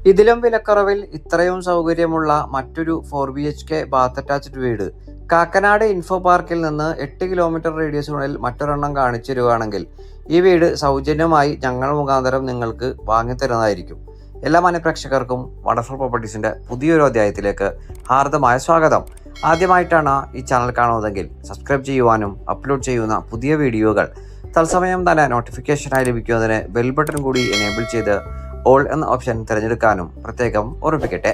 ഇതിലും വിലക്കുറവിൽ ഇത്രയും സൗകര്യമുള്ള മറ്റൊരു 4BHK ബാത്ത് അറ്റാച്ച്ഡ് വീട് കാക്കനാട് ഇൻഫോ പാർക്കിൽ നിന്ന് 8 കിലോമീറ്റർ റേഡിയസിനുള്ളിൽ മറ്റൊരെണ്ണം കാണിച്ചു തരുവാണെങ്കിൽ ഈ വീട് സൗജന്യമായി ഞങ്ങൾ മുഖാന്തരം നിങ്ങൾക്ക് വാങ്ങിത്തരുന്നതായിരിക്കും. എല്ലാ മാന്യപ്രേക്ഷകർക്കും വണ്ടർഫുൾ പ്രോപ്പർട്ടീസിന്റെ പുതിയൊരു അധ്യായത്തിലേക്ക് ഹാർദമായ സ്വാഗതം. ആദ്യമായിട്ടാണ് ഈ ചാനൽ കാണുന്നതെങ്കിൽ സബ്സ്ക്രൈബ് ചെയ്യുവാനും അപ്ലോഡ് ചെയ്യുന്ന പുതിയ വീഡിയോകൾ തത്സമയം തന്നെ നോട്ടിഫിക്കേഷനായി ലഭിക്കുന്നതിന് ബെൽ ബട്ടൺ കൂടി എനേബിൾ ചെയ്ത് ഓൾ എന്ന ഓപ്ഷൻ തിരഞ്ഞെടുക്കാനും പ്രത്യേകം ഓർമ്മിപ്പിക്കട്ടെ.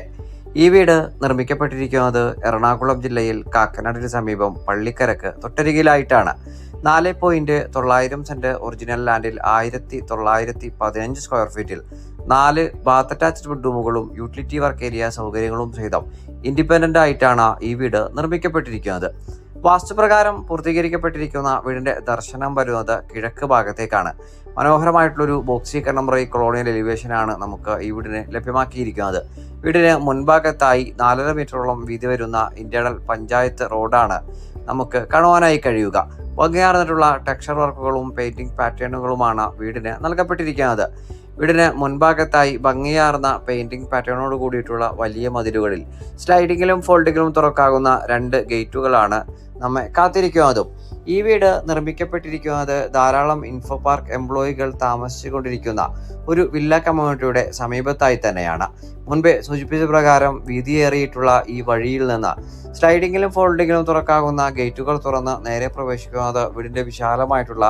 ഈ വീട് നിർമ്മിക്കപ്പെട്ടിരിക്കുന്നത് എറണാകുളം ജില്ലയിൽ കാക്കനാടിന് സമീപം പള്ളിക്കരക്ക് തൊട്ടരികിലായിട്ടാണ്. 4.9 സെന്റ് ഒറിജിനൽ ലാൻഡിൽ 1915 സ്ക്വയർ ഫീറ്റിൽ 4 ബാത്ത് അറ്റാച്ച്ഡ് ബെഡ്റൂമുകളും യൂട്ടിലിറ്റി വർക്ക് ഏരിയ സൗകര്യങ്ങളും സഹിതം ഇൻഡിപെൻഡന്റ് ആയിട്ടാണ് ഈ വീട് നിർമ്മിക്കപ്പെട്ടിരിക്കുന്നത്. വാസ്തുപ്രകാരം പൂർത്തീകരിക്കപ്പെട്ടിരിക്കുന്ന വീടിന്റെ ദർശനം വരുന്നത് കിഴക്ക് ഭാഗത്തേക്കാണ്. മനോഹരമായിട്ടുള്ളൊരു ബോക്സി കണ്ടംപററി കൊളോണിയൽ എലിവേഷനാണ് നമുക്ക് ഈ വീടിന് ലഭ്യമാക്കിയിരിക്കുന്നത്. വീടിന് മുൻഭാഗത്തായി 4.5 മീറ്ററോളം വീതി വരുന്ന ഇന്റേണൽ പഞ്ചായത്ത് റോഡാണ് നമുക്ക് കാണുവാനായി കഴിയുക. ഭംഗിയാർന്നിട്ടുള്ള ടെക്സ്ചർ വർക്കുകളും പെയിന്റിംഗ് പാറ്റേണുകളുമാണ് വീടിന് നൽകപ്പെട്ടിരിക്കുന്നത്. വീടിന് മുൻഭാഗത്തായി ഭംഗിയാർന്ന പെയിന്റിംഗ് പാറ്റേണോട് കൂടിയിട്ടുള്ള വലിയ മതിലുകളിൽ സ്ലൈഡിങ്ങിലും ഫോൾഡിങ്ങിലും തുറക്കാവുന്ന 2 ഗേറ്റുകളാണ് നമ്മെ കാത്തിരിക്കുന്നതും. ഈ വീട് നിർമ്മിക്കപ്പെട്ടിരിക്കുന്നത് ധാരാളം ഇൻഫോ പാർക്ക് എംപ്ലോയികൾ താമസിച്ചുകൊണ്ടിരിക്കുന്ന ഒരു വില്ല കമ്മ്യൂണിറ്റിയുടെ സമീപത്തായി തന്നെയാണ്. മുൻപേ സൂചിപ്പിച്ച പ്രകാരം വീതിയേറിയിട്ടുള്ള ഈ വഴിയിൽ നിന്ന് സ്ലൈഡിങ്ങിലും ഫോൾഡിങ്ങിലും തുറക്കാവുന്ന ഗേറ്റുകൾ തുറന്ന് നേരെ പ്രവേശിക്കുന്നത് വീടിന്റെ വിശാലമായിട്ടുള്ള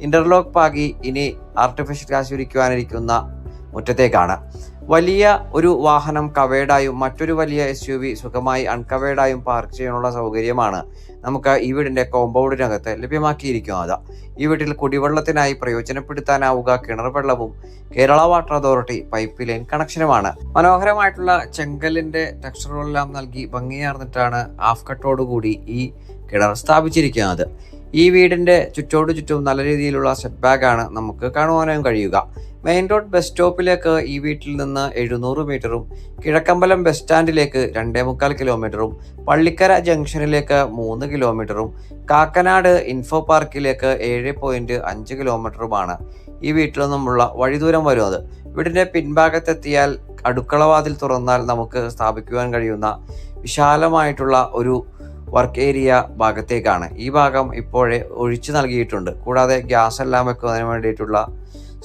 ഇന്റർലോക്ക് പാകി ഇനി ആർട്ടിഫിഷ്യൽ കാശുരിക്കുവാനിരിക്കുന്ന മുറ്റത്തേക്കാണ്. വലിയ ഒരു വാഹനം കവേഡായും മറ്റൊരു വലിയ SUV സുഖമായി അൺകവേഡായും പാർക്ക് ചെയ്യാനുള്ള സൗകര്യമാണ് നമുക്ക് ഈ വീടിന്റെ കോമ്പൗണ്ടിനകത്ത് ലഭ്യമാക്കിയിരിക്കുന്നത്. ഈ വീട്ടിൽ കുടിവെള്ളത്തിനായി പ്രയോജനപ്പെടുത്താനാവുക കിണർ വെള്ളവും Kerala water authority pipe line കണക്ഷനുമാണ്. മനോഹരമായിട്ടുള്ള ചെങ്കലിന്റെ ടെക്സ്ചറുകളെല്ലാം നൽകി ഭംഗിയാർന്നിട്ടാണ് ഹാഫ് കട്ടോടുകൂടി ഈ കിണർ സ്ഥാപിച്ചിരിക്കുന്നത്. ഈ വീടിന്റെ ചുറ്റോട് ചുറ്റും നല്ല രീതിയിലുള്ള സെറ്റ് ബാഗാണ് നമുക്ക് കാണുവാനും കഴിയുക. മെയിൻ റോഡ് ബസ് സ്റ്റോപ്പിലേക്ക് ഈ വീട്ടിൽ നിന്ന് 700 മീറ്ററും കിഴക്കമ്പലം ബസ് സ്റ്റാൻഡിലേക്ക് 2.25 കിലോമീറ്ററും പള്ളിക്കര ജംഗ്ഷനിലേക്ക് 3 കിലോമീറ്ററും കാക്കനാട് ഇൻഫോ പാർക്കിലേക്ക് 7.5 കിലോമീറ്ററുമാണ് ഈ വീട്ടിൽ നിന്നുമുള്ള വഴിദൂരം വരുന്നത്. വീടിന്റെ പിൻഭാഗത്തെത്തിയാൽ അടുക്കളവാതിൽ തുറന്നാൽ നമുക്ക് സ്ഥാപിക്കുവാൻ കഴിയുന്ന വിശാലമായിട്ടുള്ള ഒരു വർക്ക് ഏരിയ ഭാഗത്തേക്കാണ്. ഈ ഭാഗം ഇപ്പോഴേ ഒഴിച്ചു നൽകിയിട്ടുണ്ട്. കൂടാതെ ഗ്യാസ് എല്ലാം വെക്കുന്നതിന് വേണ്ടിയിട്ടുള്ള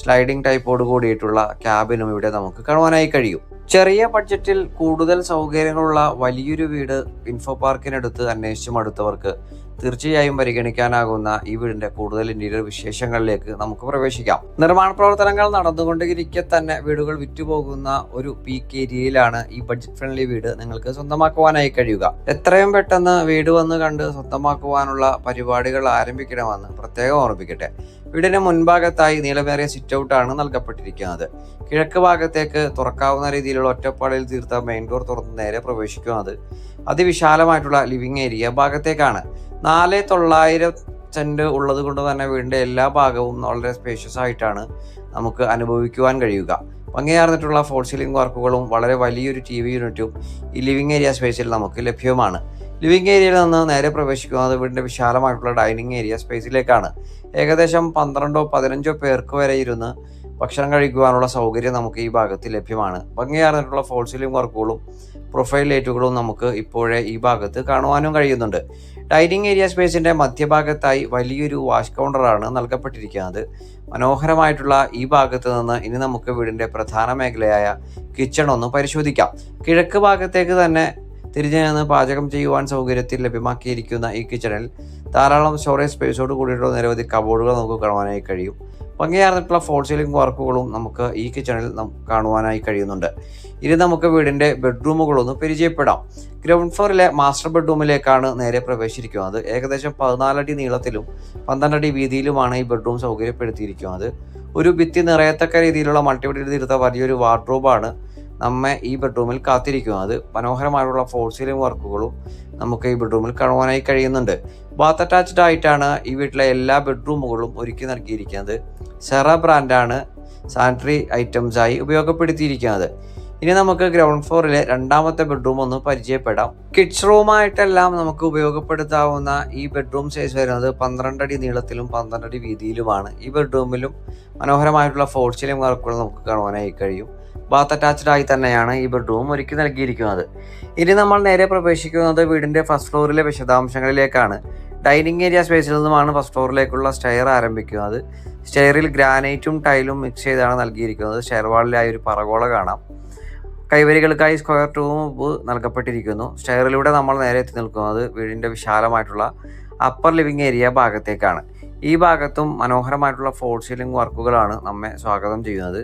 സ്ലൈഡിംഗ് ടൈപ്പോട് കൂടിയിട്ടുള്ള ക്യാബിനും ഇവിടെ നമുക്ക് കാണുവാനായി കഴിയും. ചെറിയ ബഡ്ജറ്റിൽ കൂടുതൽ സൗകര്യങ്ങളുള്ള വലിയൊരു വീട് ഇൻഫോ പാർക്കിനടുത്ത് അന്വേഷിച്ചു മടുത്തവർക്ക് തീർച്ചയായും പരിഗണിക്കാനാകുന്ന ഈ വീടിന്റെ കൂടുതൽ ഇന്റീരിയർ വിശേഷങ്ങളിലേക്ക് നമുക്ക് പ്രവേശിക്കാം. നിർമ്മാണ പ്രവർത്തനങ്ങൾ നടന്നുകൊണ്ടിരിക്കെ തന്നെ വീടുകൾ വിറ്റുപോകുന്ന ഒരു പീക്ക് ഏരിയയിലാണ് ഈ ബഡ്ജറ്റ് ഫ്രണ്ട്ലി വീട് നിങ്ങൾക്ക് സ്വന്തമാക്കുവാനായി കഴിയുക. എത്രയും പെട്ടെന്ന് വീട് വന്ന് കണ്ട് സ്വന്തമാക്കുവാനുള്ള പരിപാടികൾ ആരംഭിക്കണമെന്ന് പ്രത്യേകം ഓർമ്മിപ്പിക്കട്ടെ. വീടിന് മുൻഭാഗത്തായി നീളമേറിയ സിറ്റ് ഔട്ടാണ് നൽകപ്പെട്ടിരിക്കുന്നത്. കിഴക്ക് ഭാഗത്തേക്ക് തുറക്കാവുന്ന രീതിയിലുള്ള ഒറ്റപ്പാടിൽ തീർത്ത മെയിൻ ഡോർ തുറന്ന് നേരെ പ്രവേശിക്കുന്നത് അതിവിശാലമായിട്ടുള്ള ലിവിംഗ് ഏരിയ ഭാഗത്തേക്കാണ്. 4.9 സെന്റ് ഉള്ളത് കൊണ്ട് തന്നെ വീടിന്റെ എല്ലാ ഭാഗവും വളരെ സ്പേഷ്യസ് ആയിട്ടാണ് നമുക്ക് അനുഭവിക്കുവാൻ കഴിയുക. ഭംഗിയാർന്നിട്ടുള്ള ഫോൾ സീലിംഗ് വർക്കുകളും വളരെ വലിയൊരു TV യൂണിറ്റും ഈ ലിവിംഗ് ഏരിയ സ്പേസിൽ നമുക്ക് ലഭ്യമാണ്. ലിവിംഗ് ഏരിയയിൽ നിന്ന് നേരെ പ്രവേശിക്കുന്നത് വീടിന്റെ വിശാലമായിട്ടുള്ള ഡൈനിങ് ഏരിയ സ്പേസിലേക്കാണ്. ഏകദേശം 12-15 പേർക്ക് വരെ ഇരുന്ന് ഭക്ഷണം കഴിക്കുവാനുള്ള സൗകര്യം നമുക്ക് ഈ ഭാഗത്ത് ലഭ്യമാണ്. ഭംഗിയാർന്നിട്ടുള്ള ഫോൾ സീലിംഗ് വർക്കുകളും പ്രൊഫൈൽ ലൈറ്റുകളും നമുക്ക് ഇപ്പോഴേ ഈ ഭാഗത്ത് കാണുവാനും കഴിയുന്നുണ്ട്. ഡൈനിങ് ഏരിയ സ്പേസിന്റെ മധ്യഭാഗത്തായി വലിയൊരു വാഷ് കൗണ്ടറാണ് നൽകപ്പെട്ടിരിക്കുന്നത്. മനോഹരമായിട്ടുള്ള ഈ ഭാഗത്ത് നിന്ന് ഇനി നമുക്ക് വീടിന്റെ പ്രധാന മേഖലയായ കിച്ചൺ ഒന്ന് പരിശോധിക്കാം. കിഴക്ക് ഭാഗത്തേക്ക് തന്നെ തിരിഞ്ഞു നിന്ന് പാചകം ചെയ്യുവാൻ സൗകര്യത്തിൽ ലഭ്യമാക്കിയിരിക്കുന്ന ഈ കിച്ചണിൽ ധാരാളം സ്റ്റോറേജ് സ്പേസോട് കൂടിയിട്ടുള്ള നിരവധി കബോർഡുകൾ നമുക്ക് കാണുവാനായി കഴിയും. ഭംഗിയാർന്നിട്ടുള്ള ഫോൾ സീലിംഗ് വർക്കുകളും നമുക്ക് ഈ കിച്ചണിൽ കാണുവാനായി കഴിയുന്നുണ്ട്. ഇനി നമുക്ക് വീടിന്റെ ബെഡ്റൂമുകളൊന്ന് പരിചയപ്പെടാം. ഗ്രൗണ്ട് ഫ്ലോറിലെ മാസ്റ്റർ ബെഡ്റൂമിലേക്കാണ് നേരെ പ്രവേശിച്ചിരിക്കുന്നത്. ഏകദേശം 14 അടി നീളത്തിലും 12 അടി വീതിയിലുമാണ് ഈ ബെഡ്റൂം സൗകര്യപ്പെടുത്തിയിരിക്കുന്നത്. ഒരു ഭിത്തി നിറയത്തക്ക രീതിയിലുള്ള മൾട്ടിവുഡിൽ തീർത്ത വലിയൊരു വാർഡ്രോബാണ് നമ്മെ ഈ ബെഡ്റൂമിൽ കാത്തിരിക്കുന്നത്. മനോഹരമായുള്ള ഫോൾ സീലിംഗ് വർക്കുകളും നമുക്ക് ഈ ബെഡ്റൂമിൽ കാണുവാനായി കഴിയുന്നുണ്ട്. ബാത്ത് അറ്റാച്ച്ഡ് ആയിട്ടാണ് ഈ വീട്ടിലെ എല്ലാ ബെഡ്റൂമുകളും ഒരുക്കി നൽകിയിരിക്കുന്നത്. സെറ ബ്രാൻഡാണ് സാനിറ്ററി ഐറ്റംസായി ഉപയോഗപ്പെടുത്തിയിരിക്കുന്നത്. ഇനി നമുക്ക് ഗ്രൗണ്ട് ഫ്ലോറിലെ രണ്ടാമത്തെ ബെഡ്റൂം ഒന്ന് പരിചയപ്പെടാം. കിഡ്സ് റൂമായിട്ടെല്ലാം നമുക്ക് ഉപയോഗപ്പെടുത്താവുന്ന ഈ ബെഡ്റൂം സൈസ് വരുന്നത് 12 അടി നീളത്തിലും 12 അടി വീതിയിലുമാണ്. ഈ ബെഡ്റൂമിലും മനോഹരമായിട്ടുള്ള ഫോൾ സീലിംഗ് വർക്കുകൾ നമുക്ക് കാണുവാനായി കഴിയും. ബാത്ത് അറ്റാച്ച്ഡ് ആയി തന്നെയാണ് ഈ ബെഡ്റൂം ഒരുക്കി നൽകിയിരിക്കുന്നത്. ഇനി നമ്മൾ നേരെ പ്രവേശിക്കുന്നത് വീടിൻ്റെ ഫസ്റ്റ് ഫ്ലോറിലെ വിശദാംശങ്ങളിലേക്കാണ്. ഡൈനിങ് ഏരിയ സ്പേസിൽ നിന്നുമാണ് ഫസ്റ്റ് ഫ്ലോറിലേക്കുള്ള സ്റ്റെയർ ആരംഭിക്കുന്നത്. സ്റ്റെയറിൽ ഗ്രാനൈറ്റും ടൈലും മിക്സ് ചെയ്താണ് നൽകിയിരിക്കുന്നത്. സ്റ്റെയർ വാളിലായി ഒരു പറകോള കാണാം. കൈവരികൾക്കായി സ്ക്വയർ ട്യൂബ് നൽകപ്പെട്ടിരിക്കുന്നു. സ്റ്റെയറിലൂടെ നമ്മൾ നേരെ എത്തി നിൽക്കുന്നത് വീടിൻ്റെ വിശാലമായിട്ടുള്ള അപ്പർ ലിവിംഗ് ഏരിയ ഭാഗത്തേക്കാണ്. ഈ ഭാഗത്തും മനോഹരമായിട്ടുള്ള ഫോൾ സീലിംഗ് വർക്കുകളാണ് നമ്മെ സ്വാഗതം ചെയ്യുന്നത്.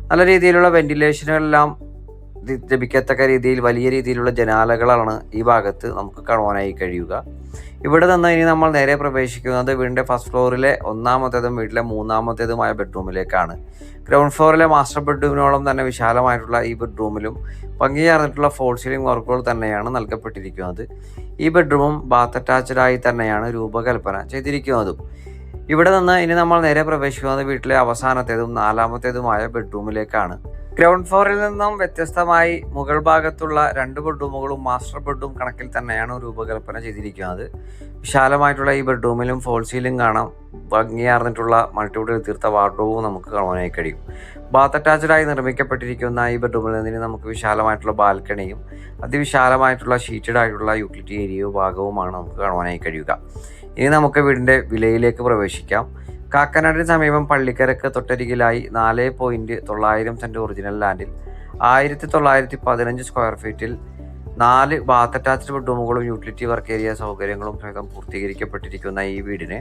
നല്ല രീതിയിലുള്ള വെന്റിലേഷനുകളെല്ലാം ലഭിക്കത്തക്ക രീതിയിൽ വലിയ രീതിയിലുള്ള ജനാലകളാണ് ഈ ഭാഗത്ത് നമുക്ക് കാണുവാനായി കഴിയുക. ഇവിടെ നിന്ന് ഇനി നമ്മൾ നേരെ പ്രവേശിക്കുന്നത് വീടിൻ്റെ ഫസ്റ്റ് ഫ്ലോറിലെ ഒന്നാമത്തേതും വീട്ടിലെ മൂന്നാമത്തേതുമായ ബെഡ്റൂമിലേക്കാണ്. ഗ്രൗണ്ട് ഫ്ലോറിലെ മാസ്റ്റർ ബെഡ്റൂമിനോളം തന്നെ വിശാലമായിട്ടുള്ള ഈ ബെഡ്റൂമിലും ഭംഗിയാർന്നിട്ടുള്ള ഫോൾ സീലിംഗ് വർക്കുകൾ തന്നെയാണ് നൽകപ്പെട്ടിരിക്കുന്നത്. ഈ ബെഡ്റൂമും ബാത്ത് അറ്റാച്ച്ഡ് ആയി തന്നെയാണ് രൂപകൽപ്പന ചെയ്തിരിക്കുന്നതും. ഇവിടെ നിന്ന് ഇനി നമ്മൾ നേരെ പ്രവേശിക്കുന്നത് വീട്ടിലെ അവസാനത്തേതും നാലാമത്തേതുമായ ബെഡ്റൂമിലേക്കാണ്. ഗ്രൗണ്ട് ഫ്ലോറിൽ നിന്നും വ്യത്യസ്തമായി മുകൾ ഭാഗത്തുള്ള 2 ബെഡ്റൂമുകളും മാസ്റ്റർ ബെഡ്റൂം കണക്കിൽ തന്നെയാണ് രൂപകൽപ്പന ചെയ്തിരിക്കുന്നത്. വിശാലമായിട്ടുള്ള ഈ ബെഡ്റൂമിലും ഫോൾ സീലിംഗ് കാണാം. ഭംഗിയാർന്നിട്ടുള്ള മൾട്ടിവുഡിൽ തീർത്ത വാർഡ്രോബും നമുക്ക് കാണാനായി കഴിയും. ബാത്ത് അറ്റാച്ച്ഡായി നിർമ്മിക്കപ്പെട്ടിരിക്കുന്ന ഈ ബെഡ്റൂമിൽ നിന്ന് നമുക്ക് വിശാലമായിട്ടുള്ള ബാൽക്കണിയും അതിവിശാലമായിട്ടുള്ള ഷീറ്റഡ് ആയിട്ടുള്ള യൂട്ടിലിറ്റി ഏരിയയും ഭാഗവുമാണ് നമുക്ക് കാണുവാനായി കഴിയുക. ഇനി നമുക്ക് വീടിൻ്റെ വിലയിലേക്ക് പ്രവേശിക്കാം. കാക്കനാടിന് സമീപം പള്ളിക്കരക്ക് തൊട്ടരികിലായി 4.900 സെൻറ്റ് ഒറിജിനൽ ലാൻഡിൽ 1915 സ്ക്വയർ ഫീറ്റിൽ 4 ബാത്ത് അറ്റാച്ച്ഡ് ബെഡ്റൂമുകളും യൂട്ടിലിറ്റി വർക്ക് ഏരിയ സൗകര്യങ്ങളും സഹിതം പൂർത്തീകരിക്കപ്പെട്ടിരിക്കുന്ന ഈ വീടിന്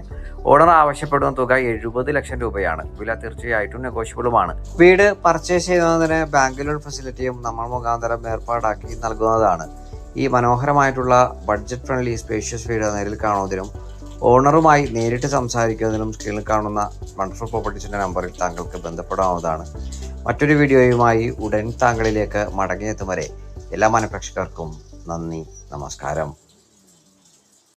ഓണർ ആവശ്യപ്പെടുന്ന തുക 70 ലക്ഷം രൂപയാണ്. വില തീർച്ചയായിട്ടും നെഗോഷ്യബിളുമാണ്. വീട് പർച്ചേസ് ചെയ്യുന്നതിന് ബാങ്ക് ലോൺ ഫെസിലിറ്റിയും നമ്മൾ മുഖാന്തരം ഏർപ്പാടാക്കി നൽകുന്നതാണ്. ഈ മനോഹരമായിട്ടുള്ള ബഡ്ജറ്റ് ഫ്രണ്ട്ലി സ്പേഷ്യസ് വീട് നേരിൽ കാണുന്നതിനും ഓണറുമായി നേരിട്ട് സംസാരിക്കുന്നതിനും സ്ക്രീനിൽ കാണുന്ന വണ്ടർഫുൾ പ്രോപ്പർട്ടീസിൻ്റെ നമ്പറിൽ താങ്കൾക്ക് ബന്ധപ്പെടാവുന്നതാണ്. മറ്റൊരു വീഡിയോയുമായി ഉടൻ താങ്കളിലേക്ക് മടങ്ങിയെത്തും വരെ എല്ലാ മനഃപ്രേക്ഷകർക്കും നന്ദി, നമസ്കാരം.